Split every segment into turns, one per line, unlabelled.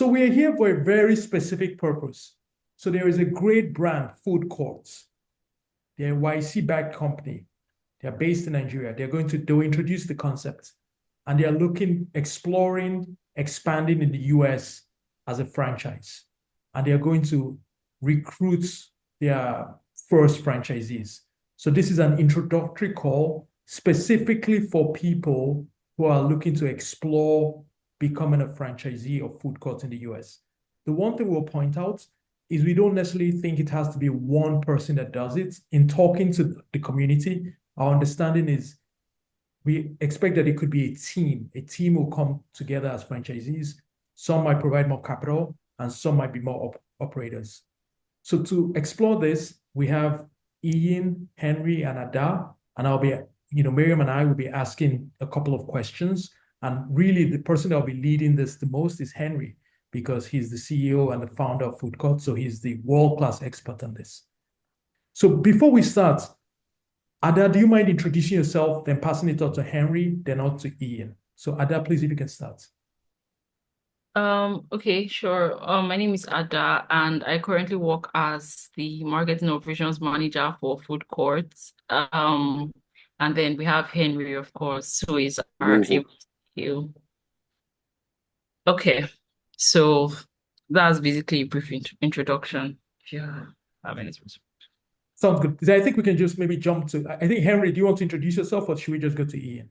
So we are here for a very specific purpose. So there is a great brand, FoodCourt. They're a YC-backed company. They're based in Nigeria. They'll introduce the concept, and they are exploring, expanding in the US as a franchise. And they are going to recruit their first franchisees. So this is an introductory call specifically for people who are looking to explore becoming a franchisee of food courts in the US. The one thing we'll point out is we don't necessarily think it has to be one person that does it. In talking to the community, our understanding is we expect that it could be a team. A team will come together as franchisees. Some might provide more capital, and some might be more operators. So to explore this, we have Ian, Henry, and Ada, and Miriam and I will be asking a couple of questions. And really, the person that will be leading this the most is Henry, because he's the CEO and the founder of FoodCourt, so he's the world-class expert on this. So before we start, Ada, do you mind introducing yourself, then passing it on to Henry, then on to Ian? So Ada, please, if you can start.
Okay, sure. My name is Ada, and I currently work as the marketing operations manager for FoodCourt. And then we have Henry, of course, who is our you. Okay, so that's basically a brief introduction. If you have any questions.
Sounds good. I think we can just maybe jump to, I think, Henry, do you want to introduce yourself, or should we just go to Ian?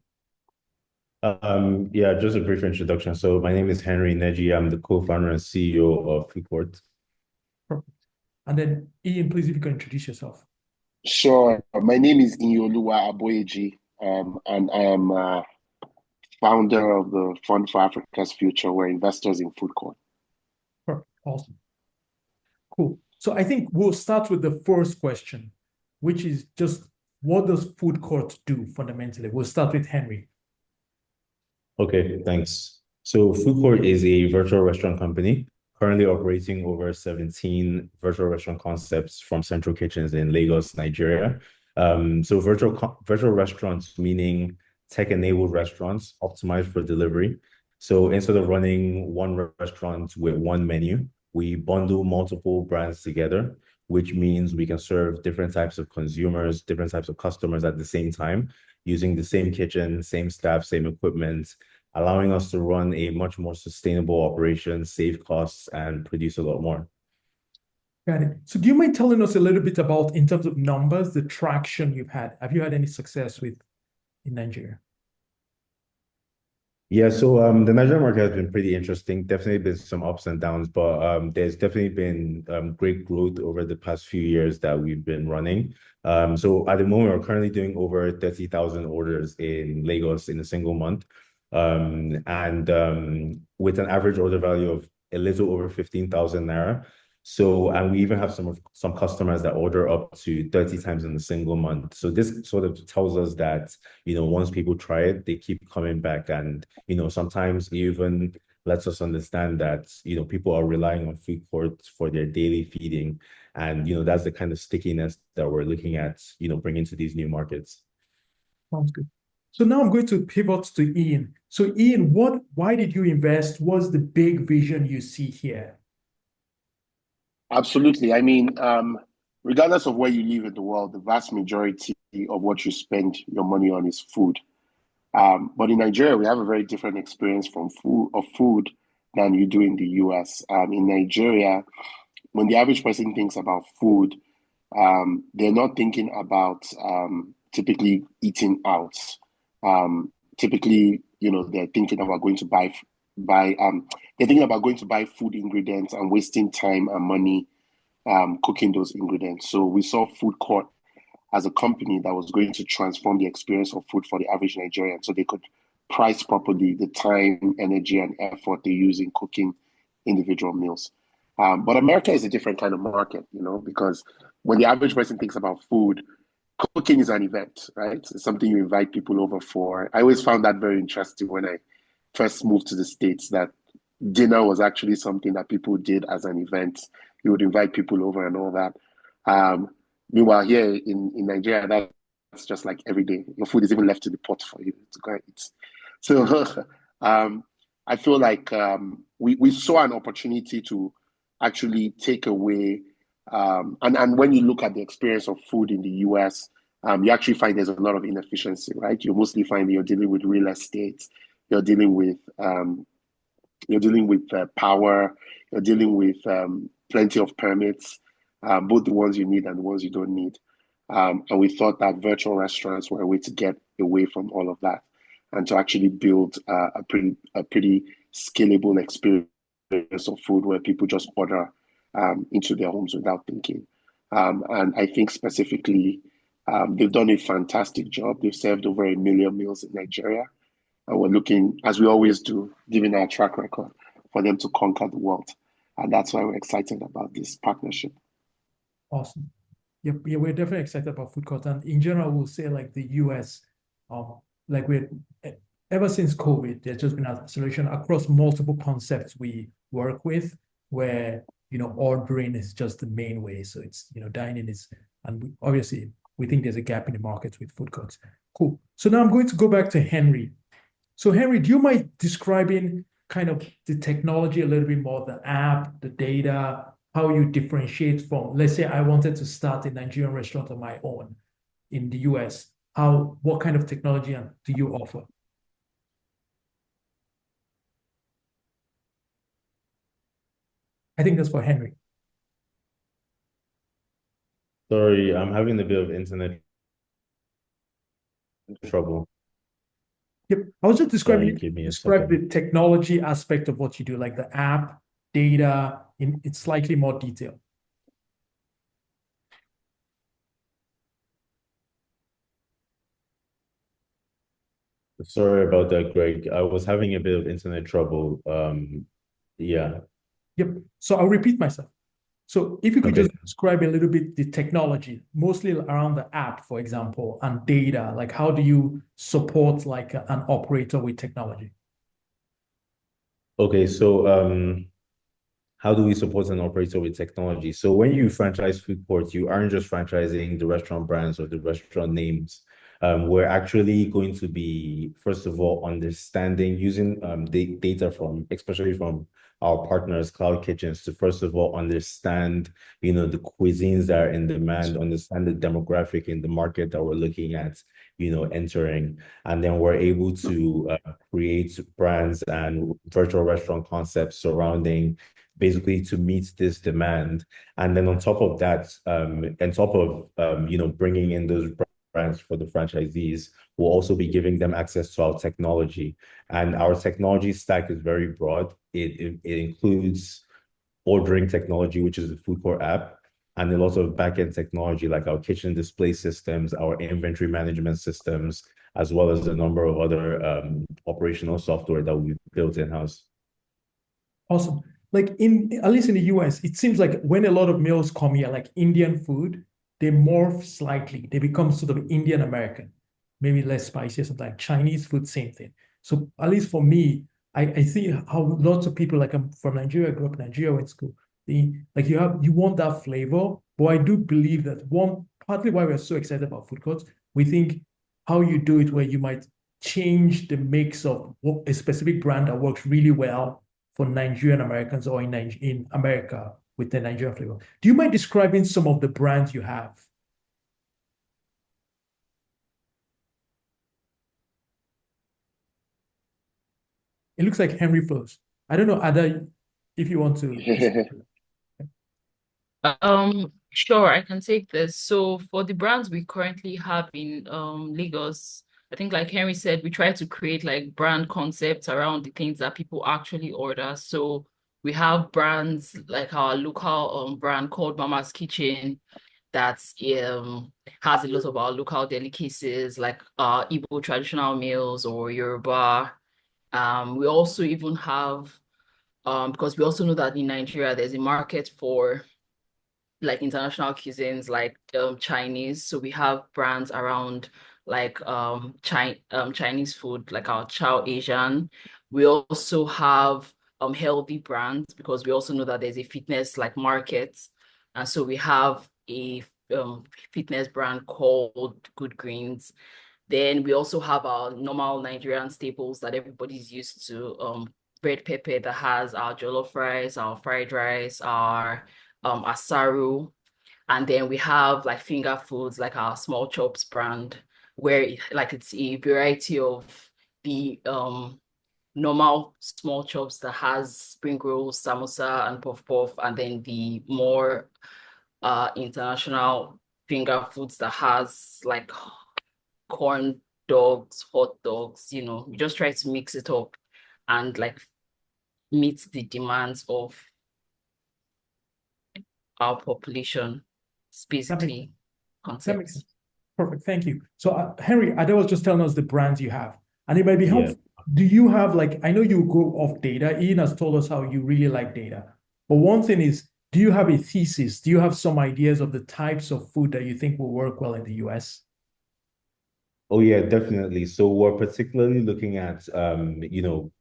Yeah, just a brief introduction. So my name is Henry Neji. I'm the co-founder and CEO of FoodCourt.
Perfect. And then Ian, please, if you can introduce yourself.
Sure. My name is Inyoluwa Aboyeji, and I am founder of the Fund for Africa's Future. We're investors in FoodCourt.
Perfect. Awesome. Cool. So I think we'll start with the first question, which is just what does FoodCourt do fundamentally? We'll start with Henry.
Okay, thanks. So FoodCourt is a virtual restaurant company currently operating over 17 virtual restaurant concepts from central kitchens in Lagos, Nigeria. So virtual restaurants, meaning tech-enabled restaurants optimized for delivery. So instead of running one restaurant with one menu, we bundle multiple brands together, which means we can serve different types of consumers, different types of customers at the same time, using the same kitchen, same staff, same equipment, allowing us to run a much more sustainable operation, save costs, and produce a lot more.
Got it. So do you mind telling us a little bit about, in terms of numbers, the traction you've had? Have you had any success in Nigeria?
Yeah, so the Nigerian market has been pretty interesting. Definitely been some ups and downs, but there's definitely been great growth over the past few years that we've been running. So at the moment, we're currently doing over 30,000 orders in Lagos in a single month, and with an average order value of a little over 15,000 naira. So, and we even have some customers that order up to 30 times in a single month. So this sort of tells us that, once people try it, they keep coming back. And, sometimes even lets us understand that, people are relying on FoodCourt for their daily feeding. And, that's the kind of stickiness that we're looking at, bringing to these new markets.
Sounds good. So now I'm going to pivot to Ian. So Ian, why did you invest? What's the big vision you see here?
Absolutely. I mean, regardless of where you live in the world, the vast majority of what you spend your money on is food. But in Nigeria, we have a very different experience from food than you do in the US. In Nigeria, when the average person thinks about food, they're not thinking about typically eating out. Typically, they're thinking about going to buy they're thinking about going to buy food ingredients and wasting time and money cooking those ingredients. So we saw FoodCourt as a company that was going to transform the experience of food for the average Nigerian, so they could price properly the time, energy, and effort they use in cooking individual meals. But America is a different kind of market, because when the average person thinks about food, cooking is an event, right? It's something you invite people over for. I always found that very interesting when I first moved to the States, that dinner was actually something that people did as an event. You would invite people over and all that. Meanwhile, here in Nigeria, that's just like every day. Your food is even left in the pot for you to go and eat. So I feel like we saw an opportunity to actually take away, and when you look at the experience of food in the US, you actually find there's a lot of inefficiency, right? You mostly find you're dealing with real estate, you're dealing with power, you're dealing with plenty of permits, both the ones you need and the ones you don't need. And we thought that virtual restaurants were a way to get away from all of that and to actually build a pretty scalable experience of food where people just order into their homes without thinking. And I think specifically, they've done a fantastic job. They've served over 1 million meals in Nigeria. And we're looking, as we always do, given our track record, for them to conquer the world. And that's why we're excited about this partnership.
Awesome. Yep, yeah, we're definitely excited about FoodCourt. And in general, we'll say like the US, like we're ever since COVID, there's just been an acceleration across multiple concepts we work with, where ordering is just the main way. So it's dining is, and obviously we think there's a gap in the market with food courts. Cool. So now I'm going to go back to Henry. So Henry, do you mind describing kind of the technology a little bit more, the app, the data, how you differentiate from, let's say I wanted to start a Nigerian restaurant on my own in the US, what kind of technology do you offer? I think that's for Henry.
Sorry, I'm having a bit of internet trouble.
Yep, I was just
Sorry, give me a
describe
second.
the technology aspect of what you do, like the app, data, in slightly more detail.
Sorry about that, Greg. I was having a bit of internet trouble. Yeah.
Yep. So I'll repeat myself. So if you could
Okay.
just describe a little bit the technology, mostly around the app, for example, and data, like how do you support like an operator with technology?
Okay, so how do we support an operator with technology? So when you franchise FoodCourt, you aren't just franchising the restaurant brands or the restaurant names. We're actually going to be, first of all, understanding using data from, especially from our partners, cloud kitchens, to first of all understand, the cuisines that are in demand, understand the demographic in the market that we're looking at, entering, and then we're able to create brands and virtual restaurant concepts surrounding basically to meet this demand. And then on top of that, on top of bringing in those brands for the franchisees, we'll also be giving them access to our technology. And our technology stack is very broad. It includes ordering technology, which is the FoodCourt app, and a lot of backend technology like our kitchen display systems, our inventory management systems, as well as a number of other operational software that we've built in-house.
Awesome. Like at least in the US, it seems like when a lot of meals come here, like Indian food, they morph slightly. They become sort of Indian American, maybe less spicy or something. Like Chinese food, same thing. So at least for me, I see how lots of people, like I'm from Nigeria, I grew up in Nigeria, went to school. You want that flavor, but I do believe that partly why we're so excited about food courts, we think how you do it where you might change the mix of a specific brand that works really well for Nigerian Americans or in America with the Nigerian flavor. Do you mind describing some of the brands you have? It looks like Henry first. I don't know, Ada, if you want to.
Sure, I can take this. So for the brands we currently have in Lagos, I think like Henry said, we try to create like brand concepts around the things that people actually order. So we have brands like our local brand called Mama's Kitchen that has a lot of our local delicacies like Igbo traditional meals or Yoruba. We also even have because we also know that in Nigeria there's a market for like international cuisines like Chinese. So we have brands around like Chinese food, like our Chow Asian. We also have healthy brands because we also know that there's a fitness like market. And so we have a fitness brand called Good Greens. Then we also have our normal Nigerian staples that everybody's used to, red pepper that has our jollof rice, our fried rice, our asaru. And then we have like finger foods, like our small chops brand, where it's a variety of the normal small chops that has spring rolls, samosa, and puff puff, and then the more international finger foods that has like corn dogs, hot dogs, we just try to mix it up and like meet the demands of our population. It's basically
that makes
concept.
sense. Perfect. Thank you. So, Henry, Ade was just telling us the brands you have, and it might be helpful. Do you have I know you go off data. Ian has told us how you really like data. But one thing is, do you have a thesis? Do you have some ideas of the types of food that you think will work well in the US?
Oh yeah, definitely. So we're particularly looking at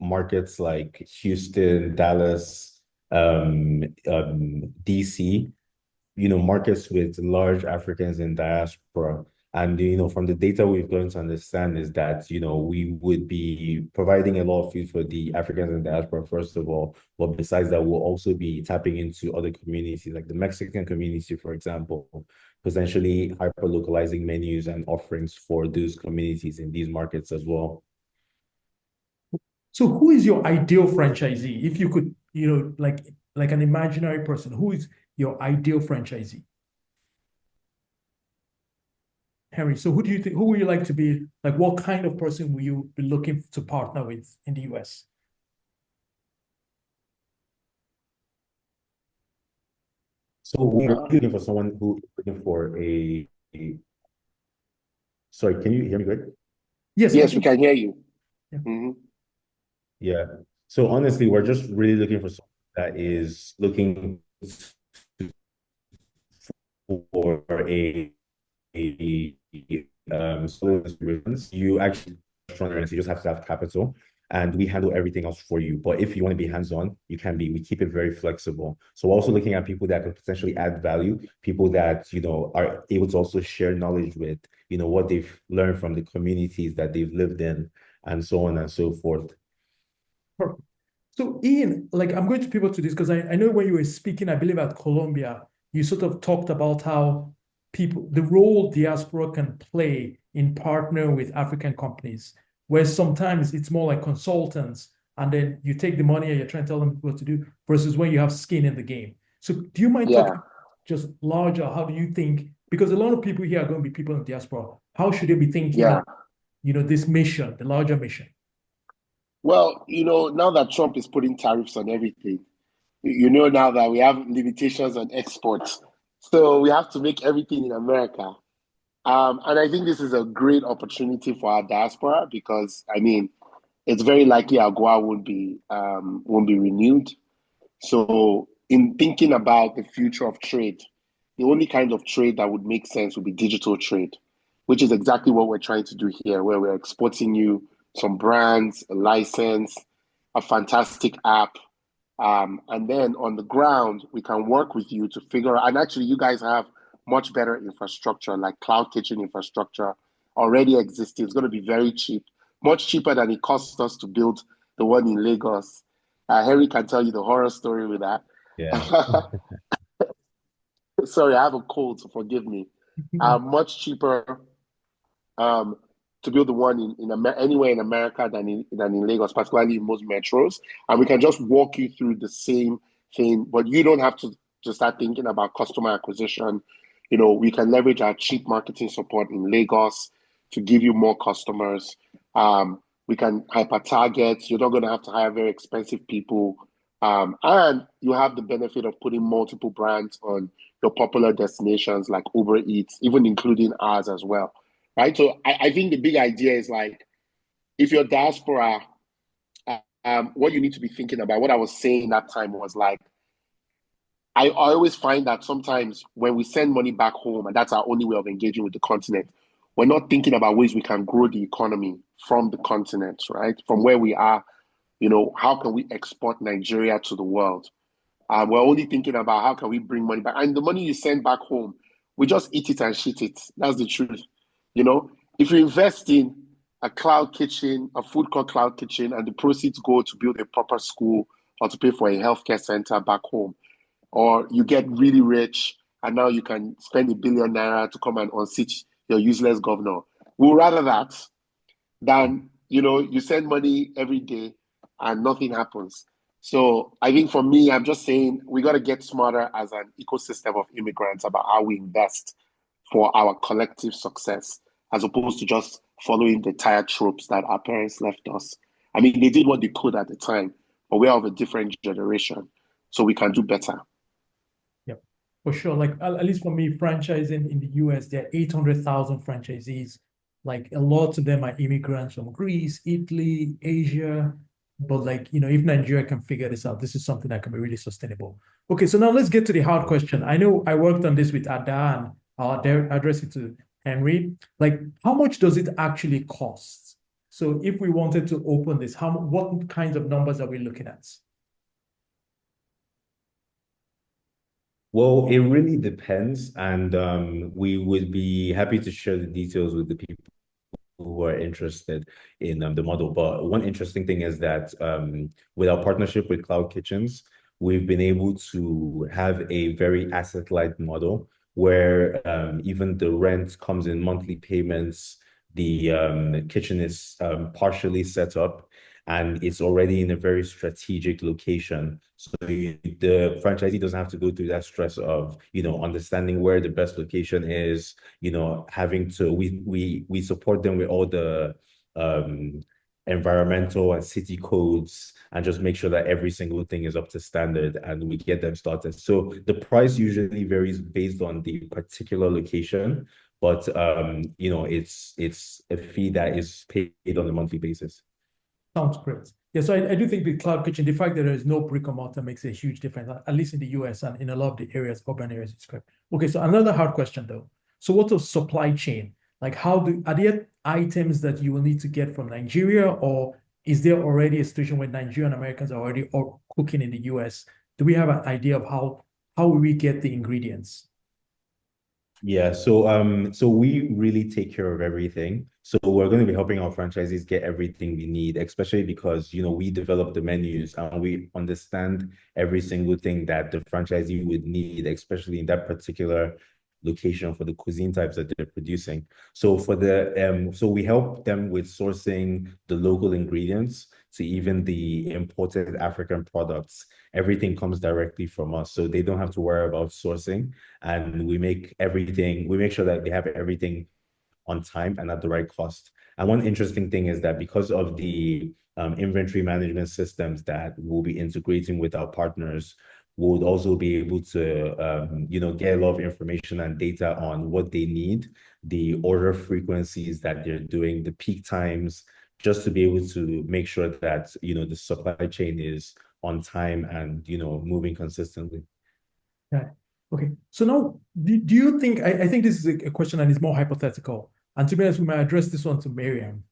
markets like Houston, Dallas, DC, markets with large Africans in diaspora. And, from the data we've learned to understand is that, we would be providing a lot of food for the Africans in diaspora, first of all. But besides that, we'll also be tapping into other communities, like the Mexican community, for example, potentially hyper-localizing menus and offerings for those communities in these markets as well.
So who is your ideal franchisee? If you could, like an imaginary person, who is your ideal franchisee? Henry, so who would you like to be? Like, what kind of person will you be looking to partner with in the US?
So we're looking for someone who is looking for sorry, can you hear me good?
Yes, we can hear you.
Yeah.
Mm-hmm.
Yeah. So honestly, we're just really looking for someone that is looking for you actually restaurant, you just have to have capital, and we handle everything else for you. But if you want to be hands-on, you can be. We keep it very flexible. So we're also looking at people that can potentially add value, people that are able to also share knowledge with, what they've learned from the communities that they've lived in, and so on and so forth.
Perfect. So Ian, I'm going to pivot to this because I know when you were speaking, I believe at Columbia, you sort of talked about how the role diaspora can play in partnering with African companies, where sometimes it's more like consultants, and then you take the money and you're trying to tell them what to do, versus when you have skin in the game. So do you mind talking just larger? How do you think? Because a lot of people here are going to be people in diaspora. How should they be thinking of, this mission, the larger mission?
Well, now that Trump is putting tariffs on everything, now that we have limitations on exports. So we have to make everything in America. And I think this is a great opportunity for our diaspora because, it's very likely AGOA won't be renewed. So in thinking about the future of trade, the only kind of trade that would make sense would be digital trade, which is exactly what we're trying to do here, where we're exporting you some brands, a license, a fantastic app. And then on the ground, we can work with you to figure out, and actually you guys have much better infrastructure, like cloud kitchen infrastructure already existing. It's going to be very cheap, much cheaper than it costs us to build the one in Lagos. Henry can tell you the horror story with that.
Yeah.
Sorry, I have a cold, so forgive me. Much cheaper to build the one anywhere in America than in Lagos, particularly in most metros. And we can just walk you through the same thing, but you don't have to start thinking about customer acquisition. We can leverage our cheap marketing support in Lagos to give you more customers. We can hyper target. You're not going to have to hire very expensive people. And you have the benefit of putting multiple brands on your popular destinations like Uber Eats, even including ours as well. Right. So I think the big idea is if you're diaspora, what you need to be thinking about, what I was saying that time was I always find that sometimes when we send money back home, and that's our only way of engaging with the continent, we're not thinking about ways we can grow the economy from the continent, right? From where we are, how can we export Nigeria to the world? We're only thinking about how can we bring money back. And the money you send back home, we just eat it and shit it. That's the truth. If you invest in a cloud kitchen, a food court cloud kitchen, and the proceeds go to build a proper school or to pay for a healthcare center back home. Or you get really rich and now you can spend ₦1 billion to come and unseat your useless governor. We'll rather that than, you send money every day and nothing happens. So I think for me, I'm just saying we got to get smarter as an ecosystem of immigrants about how we invest for our collective success, as opposed to just following the tired tropes that our parents left us. I mean, they did what they could at the time, but we're of a different generation, so we can do better.
Yep, for sure. Like at least for me, franchising in the US, there are 800,000 franchisees. Like a lot of them are immigrants from Greece, Italy, Asia. But like, if Nigeria can figure this out, this is something that can be really sustainable. Okay, so now let's get to the hard question. I know I worked on this with Ada and I'll address it to Henry. Like, how much does it actually cost? So if we wanted to open this, what kinds of numbers are we looking at?
Well, it really depends, and we would be happy to share the details with the people who are interested in the model. But one interesting thing is that with our partnership with Cloud Kitchens, we've been able to have a very asset-light model where even the rent comes in monthly payments. The kitchen is partially set up, and it's already in a very strategic location. So the franchisee doesn't have to go through that stress of, understanding where the best location is, having to, we support them with all the environmental and city codes and just make sure that every single thing is up to standard and we get them started. So the price usually varies based on the particular location, but it's a fee that is paid on a monthly basis.
Sounds great. Yeah, so I do think the cloud kitchen, the fact that there is no brick and mortar makes a huge difference, at least in the US and in a lot of the areas, urban areas, it's great. Okay, so another hard question though. So what's the supply chain? Like are there items that you will need to get from Nigeria, or is there already a situation where Nigerian Americans are already cooking in the US? Do we have an idea of how will we get the ingredients?
Yeah, so we really take care of everything. So we're going to be helping our franchisees get everything we need, especially because we develop the menus and we understand every single thing that the franchisee would need, especially in that particular location for the cuisine types that they're producing. So so we help them with sourcing the local ingredients to even the imported African products. Everything comes directly from us, so they don't have to worry about sourcing. And we make sure that they have everything on time and at the right cost. And one interesting thing is that because of the inventory management systems that we'll be integrating with our partners, we'll also be able to get a lot of information and data on what they need, the order frequencies that they're doing, the peak times, just to be able to make sure that the supply chain is on time and moving consistently.
Yeah. Okay. So now, do you think, I think this is a question and it's more hypothetical, and to be honest, we might address this one to Miriam.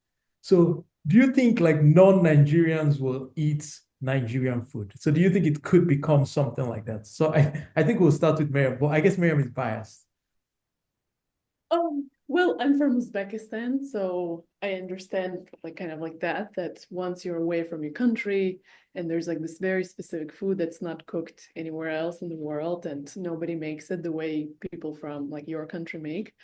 So do you think like non-Nigerians will eat Nigerian food? So do you think it could become something like that? So I think we'll start with Miriam, but I guess Miriam is biased.
Well, I'm from Uzbekistan, so I understand kind of like that once you're away from your country and there's like this very specific food that's not cooked anywhere else in the world and nobody makes it the way people from like your country make.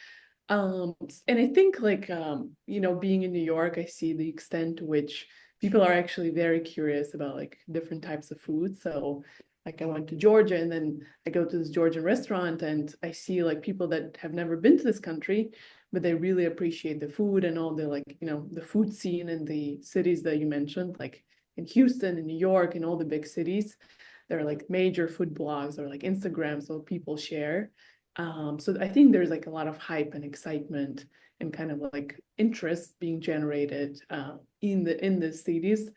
And I think being in New York, I see the extent to which people are actually very curious about like different types of food. So like I went to Georgia and then I go to this Georgian restaurant and I see like people that have never been to this country, but they really appreciate the food and all the the food scene in the cities that you mentioned, like in Houston, in New York, in all the big cities. There are like major food blogs or like Instagram, so people share. So I think there's like a lot of hype and excitement and kind of like interest being generated in the cities.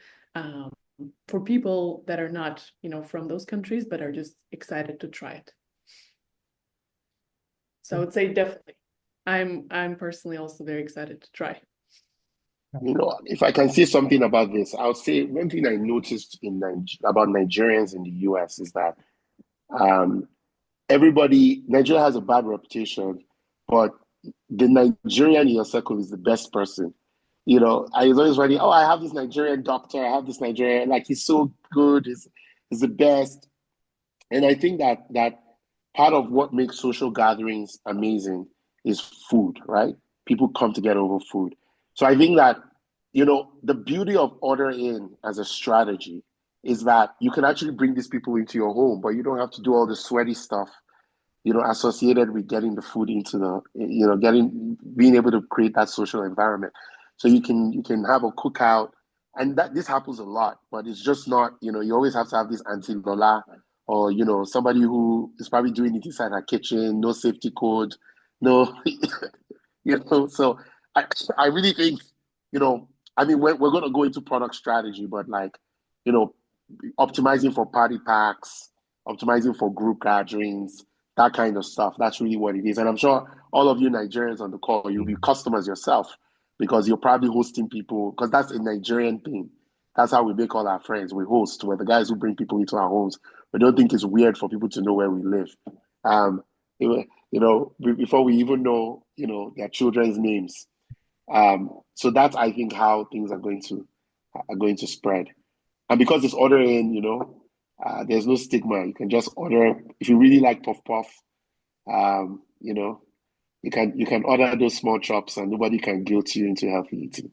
For people that are not, from those countries, but are just excited to try it. So I would say definitely. I'm personally also very excited to try.
If I can say something about this, I would say one thing I noticed about Nigerians in the US is that Nigeria has a bad reputation, but the Nigerian in your circle is the best person. I was always writing, oh, I have this Nigerian doctor, I have this Nigerian, like he's so good, he's the best. And I think that part of what makes social gatherings amazing is food, right? People come together over food. So I think that, the beauty of Order In as a strategy is that you can actually bring these people into your home, but you don't have to do all the sweaty stuff, associated with getting the food into being able to create that social environment. So you can have a cookout, and that this happens a lot, but it's just not, you always have to have this Auntie Lola or, somebody who is probably doing it inside her kitchen, no safety code, no, so I really think, I mean, we're going to go into product strategy, but like, you know, optimizing for party packs, optimizing for group gatherings, that kind of stuff. That's really what it is. And I'm sure all of you Nigerians on the call, you'll be customers yourself because you're probably hosting people, because that's a Nigerian thing. That's how we make all our friends. We host. We're the guys who bring people into our homes. We don't think it's weird for people to know where we live. Um, before we even know, their children's names. So that's, I think, how things are going to spread. And because it's Order In, there's no stigma. You can just order if you really like puff puff. Um, you know, you can order those small chops, and nobody can guilt you into healthy eating.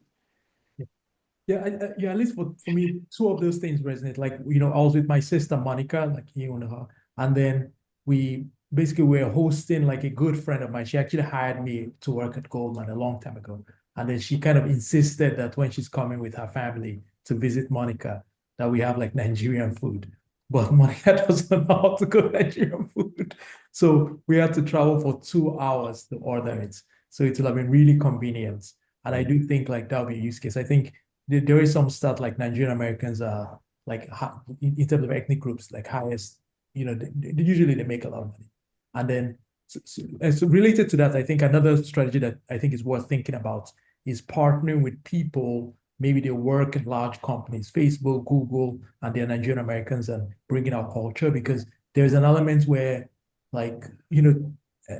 Yeah, at least for me, two of those things resonate. Like, I was with my sister Monica, like you know her, and then we basically were hosting like a good friend of mine. She actually hired me to work at Goldman a long time ago, and then she kind of insisted that when she's coming with her family to visit Monica, that we have like Nigerian food. But Monica doesn't know how to cook Nigerian food, so we had to travel for 2 hours to order it. So it will have been really convenient, and I do think like that would be a use case. I think there is some stat like Nigerian Americans are like in terms of ethnic groups, like highest, usually they make a lot of money. And then so related to that, I think another strategy that I think is worth thinking about is partnering with people. Maybe they work in large companies, Facebook, Google, and they're Nigerian Americans, and bringing our culture, because there's an element where, like,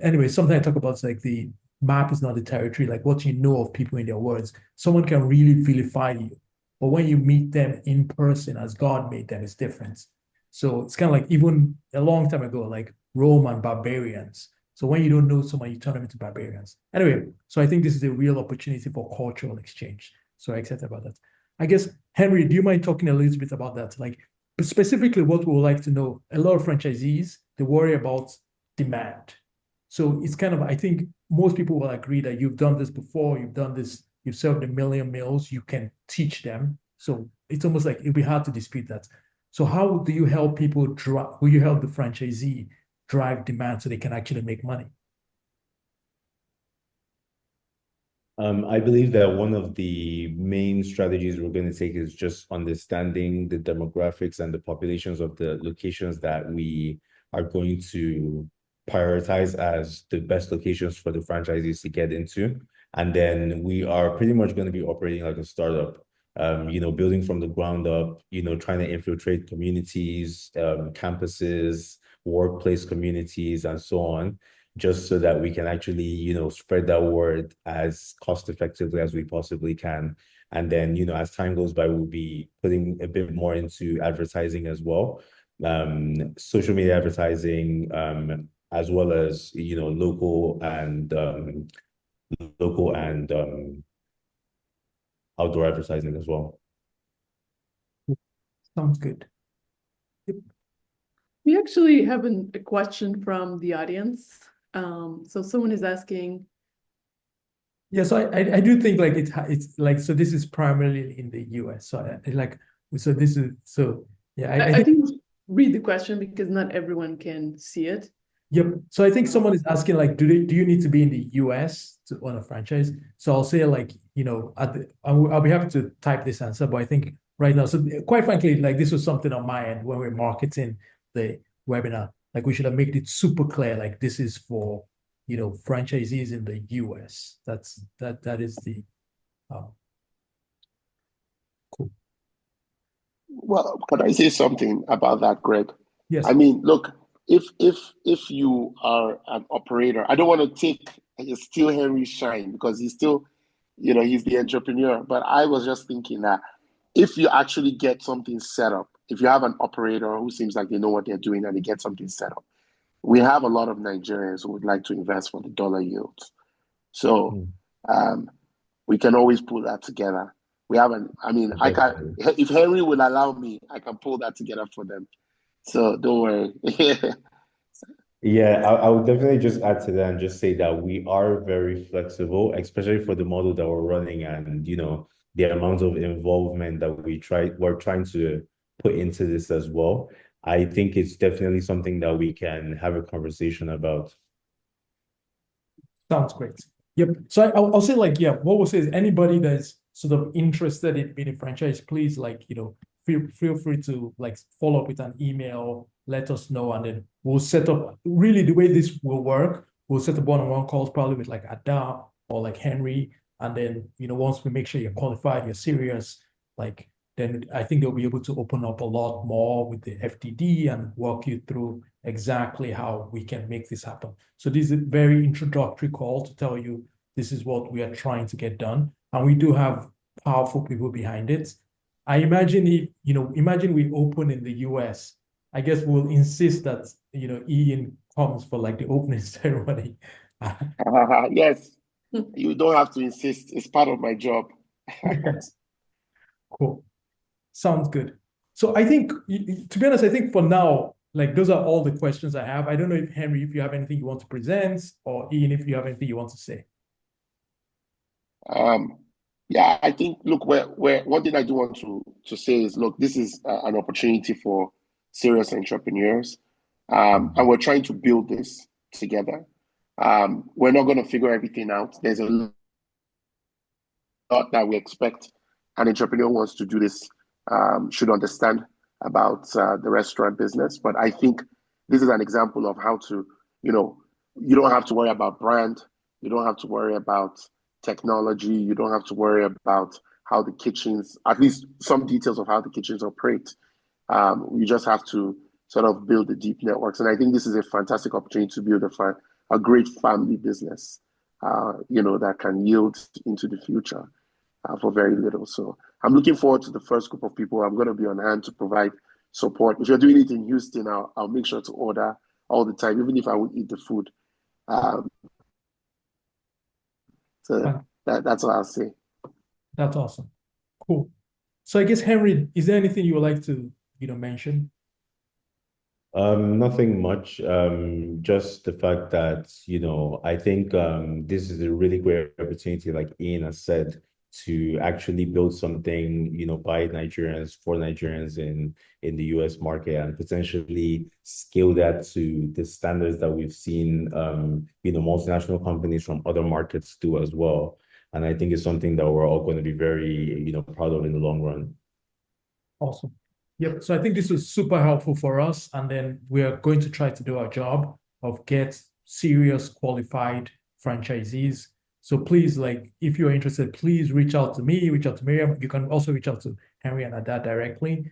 anyway, something I talk about is like the map is not the territory, like what you know of people in their words. Someone can really vilify you, but when you meet them in person as God made them, it's different. So it's kind of like even a long time ago, like Rome and barbarians. So when you don't know someone, you turn them into barbarians. Anyway, so I think this is a real opportunity for cultural exchange. So I'm excited about that. I guess, Henry, do you mind talking a little bit about that? Like specifically what we would like to know, a lot of franchisees, they worry about demand. So it's kind of, I think most people will agree that you've done this before, you've done this, you've served a million meals, you can teach them. So it's almost like it'd be hard to dispute that. So how do you help people will you help the franchisee drive demand so they can actually make money?
I believe that one of the main strategies we're going to take is just understanding the demographics and the populations of the locations that we are going to prioritize as the best locations for the franchisees to get into. And then we are pretty much going to be operating like a startup, building from the ground up, trying to infiltrate communities, campuses, workplace communities, and so on, just so that we can actually, spread that word as cost effectively as we possibly can. And then, as time goes by, we'll be putting a bit more into advertising as well, social media advertising, as well as, local and outdoor advertising as well.
Sounds good. Yep.
We actually have a question from the audience. So someone is asking.
Yeah, so I do think like it's like, so this is primarily in the US. So
I think read the question because not everyone can see it.
Yep. So I think someone is asking like, do you need to be in the US to own a franchise? So I'll say like, I'll be happy to type this answer, but I think right now, so quite frankly, like this was something on my end when we're marketing the webinar. Like we should have made it super clear, like this is for, franchisees in the US. That is the cool.
Well, can I say something about that, Greg?
Yes.
I mean, look, if you are an operator, I don't want to steal Henry's shine because he's still he's the entrepreneur. But I was just thinking that if you actually get something set up, if you have an operator who seems like they know what they're doing and they get something set up, we have a lot of Nigerians who would like to invest for the dollar yields. So we can always pull that together. We haven't, I can, if Henry will allow me, I can pull that together for them. So don't worry.
Yeah, I would definitely just add to that and just say that we are very flexible, especially for the model that we're running and, the amount of involvement that we're trying to put into this as well. I think it's definitely something that we can have a conversation about.
Sounds great. Yep. So I'll say what we'll say is anybody that's sort of interested in being a franchise, please feel free to follow up with an email, let us know, and then we'll set up really the way this will work. We'll set up one-on-one calls probably with Ada or Henry. And then, once we make sure you're qualified, you're serious, then I think they'll be able to open up a lot more with the FDD and walk you through exactly how we can make this happen. So this is a very introductory call to tell you this is what we are trying to get done. And we do have powerful people behind it. I imagine imagine we open in the US, I guess we'll insist that, Ian comes for the opening ceremony.
Yes, you don't have to insist. It's part of my job.
Yes. Cool. Sounds good. So I think, to be honest, I think for now, those are all the questions I have. I don't know if Henry, if you have anything you want to present, or Ian, if you have anything you want to say.
Yeah, I think, look, one thing I do want to say is, look, this is an opportunity for serious entrepreneurs, and we're trying to build this together. We're not going to figure everything out. There's a lot that we expect an entrepreneur who wants to do this should understand about the restaurant business. But I think this is an example of how to, you don't have to worry about brand. You don't have to worry about technology. You don't have to worry about how the kitchens, at least some details of how the kitchens operate. You just have to sort of build the deep networks. And I think this is a fantastic opportunity to build a great family business, that can yield into the future for very little. So I'm looking forward to the first group of people. I'm going to be on hand to provide support. If you're doing it in Houston, I'll make sure to order all the time, even if I would eat the food. So that's what I'll say.
That's awesome. Cool. So I guess, Henry, is there anything you would like to, mention?
Nothing much. Just the fact that, I think this is a really great opportunity, like Ian has said, to actually build something, by Nigerians for Nigerians in the US market and potentially scale that to the standards that we've seen, multinational companies from other markets do as well. And I think it's something that we're all going to be very, proud of in the long run.
Awesome. Yep. So I think this was super helpful for us. And then we are going to try to do our job of get serious qualified franchisees. So please, if you're interested, please reach out to me, reach out to Miriam. You can also reach out to Henry and Ada directly.